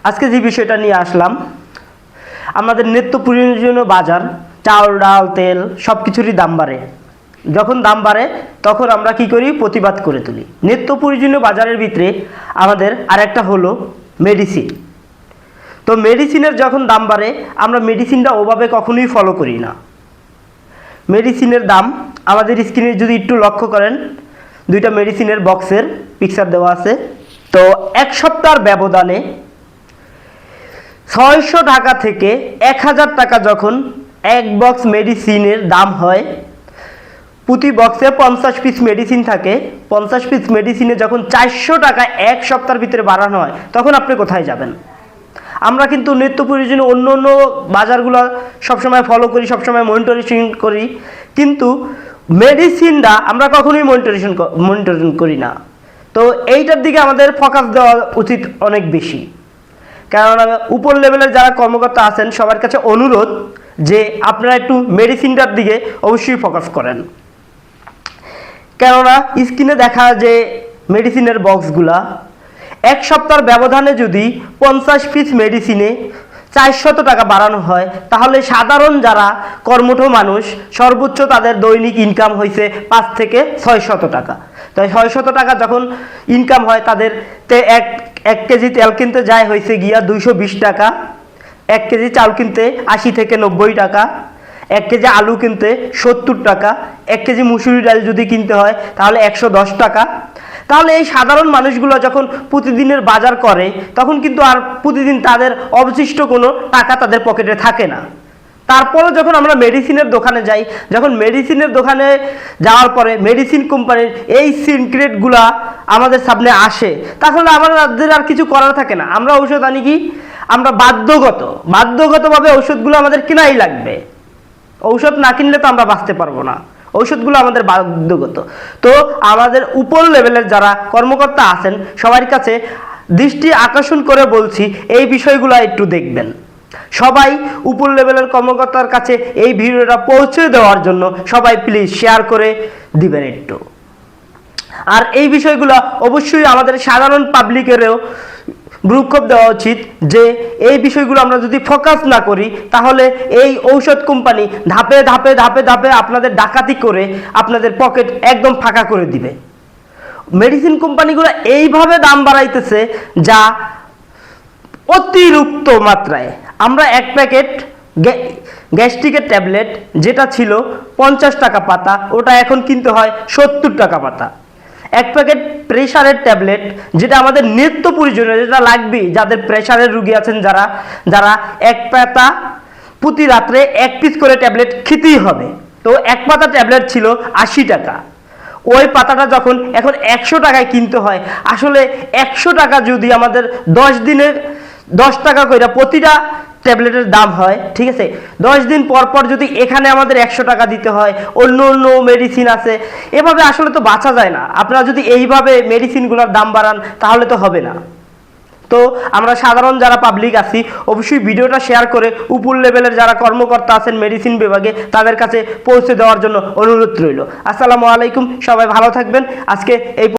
আজকে যে বিষয়টা নিয়ে আসলাম, আমাদের নিত্য প্রয়োজনীয় বাজার, চাল ডাল তেল সব কিছুরই দাম বাড়ে। যখন দাম বাড়ে তখন আমরা কি করি? প্রতিবাদ করে তুলি। নিত্য প্রয়োজনীয় বাজারের ভিতরে আমাদের আরেকটা হলো মেডিসিন। তো মেডিসিনের যখন দাম বাড়ে আমরা মেডিসিনটা ওভাবে কখনোই ফলো করি না। মেডিসিনের দাম আমাদের স্ক্রিনে যদি একটু লক্ষ্য করেন, দুইটা মেডিসিনের বক্সের পিকচার দেওয়া আছে। তো এক সপ্তাহের ব্যবধানে 600 টাকা থেকে 1000 টাকা যখন এক বক্স মেডিসিনের দাম হয়, প্রতি বক্সে 50 পিস মেডিসিন থাকে। 50 পিস মেডিসিনে যখন 400 টাকা এক সপ্তাহের ভিতরে বাড়ানো হয়, তখন আপনি কোথায় যাবেন? আমরা কিন্তু নিত্য প্রয়োজনীয় অন্য অন্য বাজারগুলো সবসময় ফলো করি, সবসময় মনিটরিং করি, কিন্তু মেডিসিনটা আমরা কখনোই মনিটরিং করি না। তো এইটার দিকে আমাদের ফোকাস দেওয়া উচিত অনেক বেশি। কেননা উপর লেভেলের যারা কর্মকর্তা আছেন সবার কাছে অনুরোধ যে আপনারা একটু মেডিসিনটার দিকে অবশ্যই ফোকাস করেন। কেননা স্ক্রিনে দেখা যে মেডিসিনের বক্সগুলা এক সপ্তাহের ব্যবধানে যদি 50 পিস মেডিসিনে 400 টাকা বাড়ানো হয়, তাহলে সাধারণ যারা কর্মঠ মানুষ সর্বোচ্চ তাদের দৈনিক ইনকাম হয়েছে 5 থেকে 600 টাকা। তাই 600 টাকা যখন ইনকাম হয়, তাদের এক কেজি তেল কিনতে যায় হয়েছে গিয়া 220 টাকা, 1 কেজি চাল কিনতে 80 থেকে 90 টাকা, 1 কেজি আলু কিনতে 70 টাকা, 1 কেজি মুসুরি ডাল যদি কিনতে হয় তাহলে 110 টাকা। তাহলে এই সাধারণ মানুষগুলো যখন প্রতিদিনের বাজার করে, তখন কিন্তু আর প্রতিদিন তাদের অবশিষ্ট কোনো টাকা তাদের পকেটে থাকে না। তারপরে যখন আমরা মেডিসিনের দোকানে যাই, যখন মেডিসিনের দোকানে যাওয়ার পরে মেডিসিন কোম্পানির এই সিক্রেটগুলা আমাদের সামনে আসে, তাহলে আমাদের আর কিছু করার থাকে না। আমরা ঔষধ আনি কি? আমরা বাধ্যগতভাবে ঔষধগুলো আমাদের কেনাই লাগবে। ঔষধ না কিনলে তো আমরা বাঁচতে পারবো না। ঔষধগুলো আমাদের বাধ্যগত। তো আমাদের উপর লেভেলের যারা কর্মকর্তা আছেন সবার কাছে দৃষ্টি আকর্ষণ করে বলছি, এই বিষয়গুলো একটু দেখবেন। সবাই উপর লেভেলের কর্মকর্তার কাছে এই ভিডিওটা পৌঁছে দেওয়ার জন্য সবাই প্লিজ শেয়ার করে দিবেন একটু। আর এই বিষয়গুলো অবশ্যই আমাদের সাধারণ পাবলিকেরও ভ্রুক্ষেপ দেওয়া উচিত যে এই বিষয়গুলো আমরা যদি ফোকাস না করি, তাহলে এই ঔষধ কোম্পানি ধাপে ধাপে ধাপে ধাপে আপনাদের ডাকাতি করে আপনাদের পকেট একদম ফাঁকা করে দিবে। মেডিসিন কোম্পানিগুলো এইভাবে দাম বাড়াইতেছে যা অতিরিক্ত মাত্রায়। আমরা এক প্যাকেট গ্যাস্ট্রিকের ট্যাবলেট যেটা ছিল 50 টাকা পাতা, ওটা এখন কিনতে হয় 70 টাকা পাতা। এক প্যাকেট প্রেশারের ট্যাবলেট যেটা আমাদের নিত্য প্রয়োজনীয়, যেটা লাগবেই, যাদের প্রেশারের রুগী আছেন, যারা এক পাতা প্রতি রাত্রে 1 পিস করে ট্যাবলেট খেতেই হবে। তো এক পাতা ট্যাবলেট ছিল 80 টাকা। ওই পাতাটা যখন এখন 100 টাকায় কিনতে হয়, আসলে 100 টাকা যদি আমাদের 10 দিনের 10 টাকা করে প্রতিটা ট্যাবলেটের দাম হয়, ঠিক আছে, 10 দিন পর পর যদি এখানে আমাদের 100 টাকা দিতে হয়, অন্য অন্য মেডিসিন আছে, এভাবে আসলে তো বাঁচা যায় না। আপনারা যদি এইভাবে মেডিসিনগুলোর দাম বাড়ান তাহলে তো হবে না। তো আমরা সাধারণ যারা পাবলিক আছি অবশ্যই ভিডিওটা শেয়ার করে উপর লেভেলের যারা কর্মকর্তা আছেন মেডিসিন বিভাগে তাদের কাছে পৌঁছে দেওয়ার জন্য অনুরোধ রইল। আসসালামু আলাইকুম, সবাই ভালো থাকবেন। আজকে এই